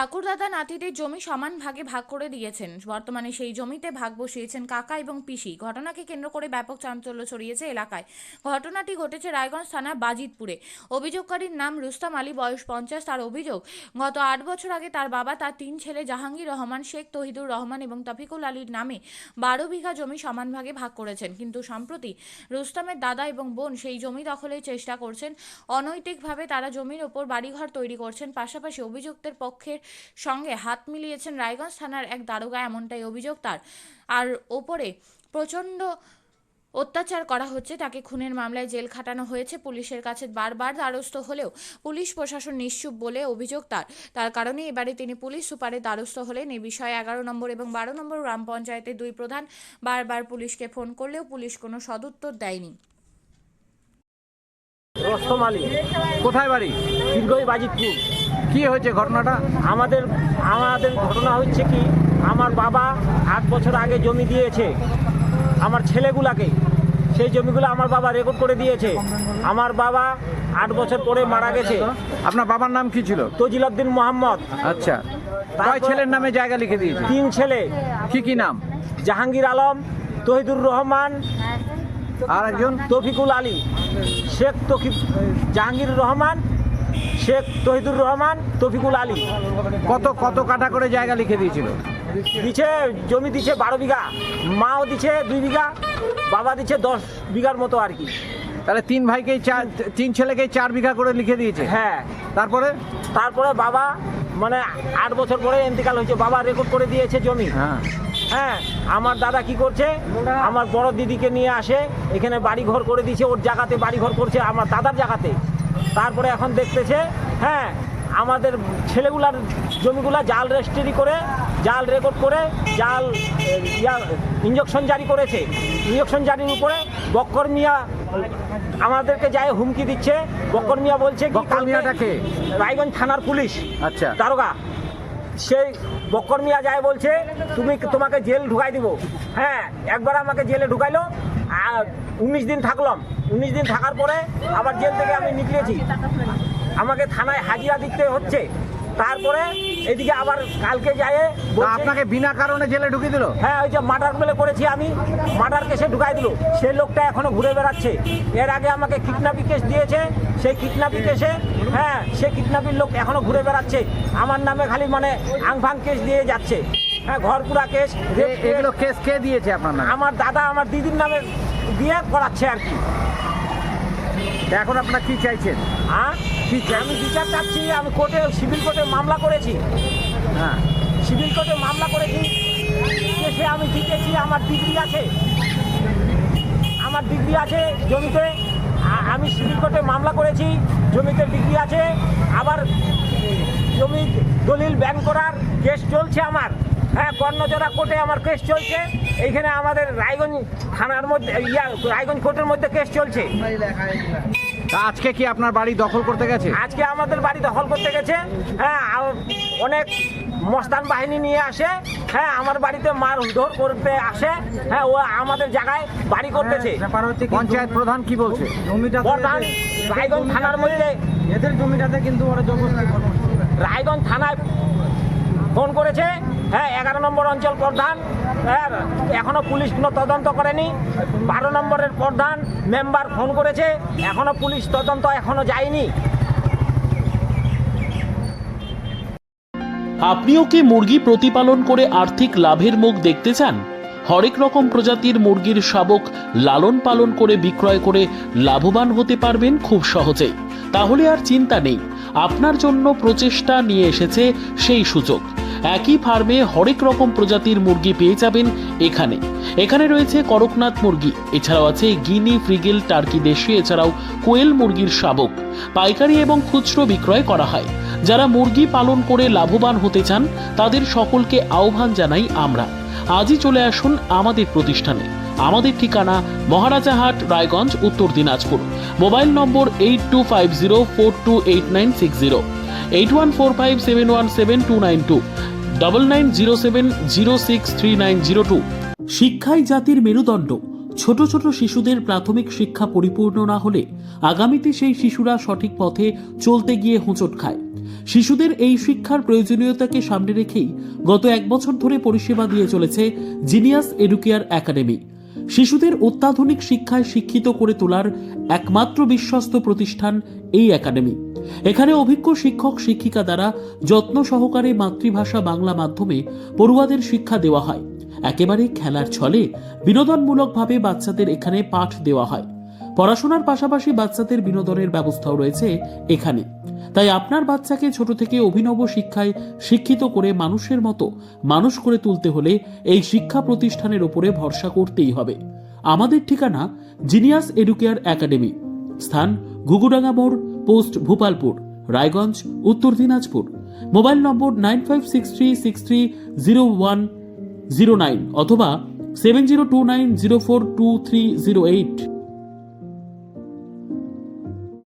ঠাকুরদাদা নাতিদের জমি সমান ভাগে ভাগ করে দিয়েছেন। বর্তমানে সেই জমিতে ভাগ বসিয়েছেন কাকা এবং পিসি। ঘটনাকে কেন্দ্র করে ব্যাপক চাঞ্চল্য ছড়িয়েছে এলাকায়। ঘটনাটি ঘটেছে রায়গঞ্জ থানার বাজিতপুরে। অভিযোগকারীর নাম রুস্তাম আলী, বয়স 50। তার অভিযোগ, গত 8 বছর আগে তার বাবা তার 3 ছেলে জাহাঙ্গীর রহমান, শেখ তহিদুর রহমান এবং তফিকুল আলীর নামে 12 বিঘা জমি সমান ভাগে ভাগ করেছেন। কিন্তু সম্প্রতি রুস্তামের দাদা এবং বোন সেই জমি দখলের চেষ্টা করছেন। অনৈতিকভাবে তারা জমির ওপর বাড়িঘর তৈরি করছেন। পাশাপাশি অভিযুক্তের পক্ষের সঙ্গে হাত মিলিয়েছেন রায়গঞ্জ থানার এক দারোগা, এমনটাই অভিযোগ তার। আর ওপরে প্রচণ্ড অত্যাচার করা হচ্ছে, তাকে খুনের মামলায় জেল খাটানো হয়েছে। পুলিশের কাছে বারবার দ্বারস্থ হলেও পুলিশ প্রশাসন নিশ্চুপ বলে অভিযোগ তার কারণে এবারে তিনি পুলিশ সুপারের দ্বারস্থ হলেন। এই বিষয়ে 11 নম্বর এবং 12 নম্বর গ্রাম পঞ্চায়েতের 2 প্রধান বারবার পুলিশকে ফোন করলেও পুলিশ কোনো সদুত্তর দেয়নি। রুস্তম আলী। কোথায় বাড়ি? দীর্ঘই বাজিতপুর। কি হয়েছে ঘটনাটা? আমাদের ঘটনা হচ্ছে কি, আমার বাবা 8 বছর আগে জমি দিয়েছে আমার ছেলেগুলাকে। সেই জমিগুলো আমার বাবা রেকর্ড করে দিয়েছে। আমার বাবা 8 বছর পরে মারা গেছে। আপনার বাবার নাম কি ছিল? তজিলউদ্দিন মোহাম্মদ। আচ্ছা, কয় ছেলের নামে জায়গা লিখে দিয়েছে? 3 ছেলে। কি নাম? জাহাঙ্গীর আলম, তহিদুর রহমান, আর একজন তফিকুল আলী। জাহাঙ্গীর রহমান, শেখ তহিদুর রহমান, তফিকুল আলী। কত কত কাঠা করে জায়গা লিখে দিয়েছিল? দিচ্ছে জমি দিচ্ছে 12 বিঘা, মাও দিচ্ছে 2 বিঘা, বাবা দিচ্ছে 10 বিঘার মতো আর কি। তাহলে 3 ভাইকেই 3 ছেলেকেই 4 বিঘা করে লিখে দিয়েছে। হ্যাঁ। তারপরে বাবা মানে 8 বছর পরে ইন্তেকাল হয়েছে, বাবা রেকর্ড করে দিয়েছে জমি। হ্যাঁ, আমার দাদা কি করছে, আমার বড় দিদিকে নিয়ে আসে এখানে বাড়ি ঘর করে দিয়েছে, ওর জায়গাতে বাড়ি ঘর করছে, আমার দাদার জায়গাতে। তারপরে এখন দেখতেছে, হ্যাঁ, আমাদের ছেলেগুলার জমিগুলা জাল রেজিস্ট্রি করে, জাল রেকর্ড করে, জাল ইঞ্জেকশন জারি করেছে। ইঞ্জেকশন জারির উপরে বক্কর মিয়া আমাদেরকে যায় হুমকি দিচ্ছে। বক্কর মিয়া বলছে কি, মিয়াটাকে রায়গঞ্জ থানার পুলিশ, আচ্ছা, দারোগা। সেই বক্কর মিয়া যায় বলছে তোমাকে জেল ঢুকাই দিব। হ্যাঁ, একবার আমাকে জেলে ঢুকাইলো, 19 দিন থাকলাম। 19 দিন থাকার পরে আবার জেল থেকে আমি নিকলেছি, আমাকে থানায় হাজিরা দিতে হচ্ছে। তারপরে এদিকে আবার কালকে যায় আপনাকে বিনা কারণে জেলে ঢুকিয়ে দিল। হ্যাঁ, ওই যে মার্ডার বলে করেছি আমি, মার্ডার কেসে ঢুকাই দিল। সেই লোকটা এখনো ঘুরে বেড়াচ্ছে। এর আগে আমাকে কিডন্যাপিং কেস দিয়েছে, সেই কিডন্যাপিং কেসে, হ্যাঁ, সেই কিডন্যাপিং লোক এখনো ঘুরে বেড়াচ্ছে। আমার নামে খালি মানে আংফাং কেস দিয়ে যাচ্ছে। হ্যাঁ, ঘরপুরা কেস। এগুলো কেস কে দিয়েছে আপনার নামে? আমার দাদা আমার দিদির নামে দিয়ে করাচ্ছে আর কি। এখন আপনারা কি চাইছেন? হ্যাঁ, আমি বিচার চাচ্ছি। আমি সিভিল কোর্টে মামলা করেছি। হ্যাঁ, সিভিল কোর্টে মামলা করেছি, কেসে আমি জিতেছি। আমার ডিগ্রি আছে জমিতে। আমি সিভিল কোর্টে মামলা করেছি, জমিতে ডিগ্রি আছে। আবার জমি দলিল ব্যান করার কেস চলছে আমার। হ্যাঁ, কর্ণজোড়া কোর্টে আমার কেস চলছে। এইখানে আমাদের রায়গঞ্জ থানার মধ্যে, রায়গঞ্জ কোর্টের মধ্যে কেস চলছে। আজকে কি আপনার বাড়ি দখল করতে গেছে? আজকে আমাদের বাড়ি দখল করতে গেছে। হ্যাঁ, অনেক মস্তান বাহিনী নিয়ে আসে। হ্যাঁ, আমার বাড়িতে মারধর করতে আসে। হ্যাঁ, ও আমাদের জায়গায় বাড়ি করতেছে। পঞ্চায়েত প্রধান কি বলছে? প্রধান রায়গঞ্জ থানার মধ্যে এদের জমিটাতে কিন্তু ওরা জবরদস্তি রায়গঞ্জ থানায় ফোন করেছে। হ্যাঁ, 11 নম্বর অঞ্চল প্রধান, হ্যাঁ, এখনো পুলিশ কোনো তদন্ত করেনি। 12 নম্বরের প্রধান মেম্বার ফোন করেছে, এখনো পুলিশ তদন্ত এখনো যায়নি। আপনিও কি মুরগি প্রতিপালন করে আর্থিক লাভের মুখ দেখতে চান? হরেক রকম প্রজাতির মুরগির শাবক লালন পালন করে বিক্রয় করে লাভবান হতে পারবেন খুব সহজেই। তাহলে আর চিন্তা নেই, আপনার জন্য প্রচেষ্টা নিয়ে এসেছে সেই সুযোগ। একই ফার্মে হরেক রকম প্রজাতির মুরগি পেয়ে যাবেন এখানে রয়েছে করকনাথ মুরগি, এছাড়াও আছে গিনি, ফ্রিগেল, টার্কি দেশি, এছাড়াও কোয়েল মুরগির শাবক। পাইকারি এবং খুচরো বিক্রয় করা হয়। যারা মুরগি পালন করে লাভবান হতে চান তাদের সকলকে আহ্বান জানাই আমরা। আজই চলে আসুন আমাদের প্রতিষ্ঠানে। আমাদের ঠিকানা মহারাজাহাট, রায়গঞ্জ, উত্তর দিনাজপুর। মোবাইল নম্বর 8250428960, 8145717292, 9907063902। শিক্ষাই জাতির মেরুদণ্ড। ছোট ছোট শিশুদের প্রাথমিক শিক্ষা পরিপূর্ণ না হলে আগামীতে সেই শিশুরা সঠিক পথে চলতে গিয়ে হোঁচট খায়। শিশুদের এই শিক্ষার প্রয়োজনীয়তাকে সামনে রেখেই গত 1 বছর ধরে পরিষেবা দিয়ে চলেছে জিনিয়াস এডুকেয়ার একাডেমি। শিশুদের অত্যাধুনিক শিক্ষায় শিক্ষিত করে তোলার একমাত্র বিশ্বস্ত প্রতিষ্ঠান এই একাডেমি। এখানে অভিজ্ঞ শিক্ষক শিক্ষিকা দ্বারা যত্ন সহকারে মাতৃভাষা বাংলা মাধ্যমে পড়ুয়াদের শিক্ষা দেওয়া হয়। একেবারে খেলার ছলে বিনোদনমূলকভাবে বাচ্চাদের এখানে পাঠ দেওয়া হয়। পড়াশোনার পাশাপাশি বাচ্চাদের বিনোদনের ব্যবস্থাও রয়েছে এখানে। তাই আপনার বাচ্চাকে ছোট থেকে অভিনব শিক্ষায় শিক্ষিত করে মানুষের মতো মানুষ করে তুলতে হলে এই শিক্ষা প্রতিষ্ঠানের উপরে ভরসা করতেই হবে। আমাদের ঠিকানা জিনিয়াস এডুকেয়ার একাডেমি, স্থান ঘুঘুডাঙ্গা মোড়, পোস্ট ভূপালপুর, রায়গঞ্জ, উত্তর দিনাজপুর। মোবাইল নম্বর 9563630109 অথবা 7029042308।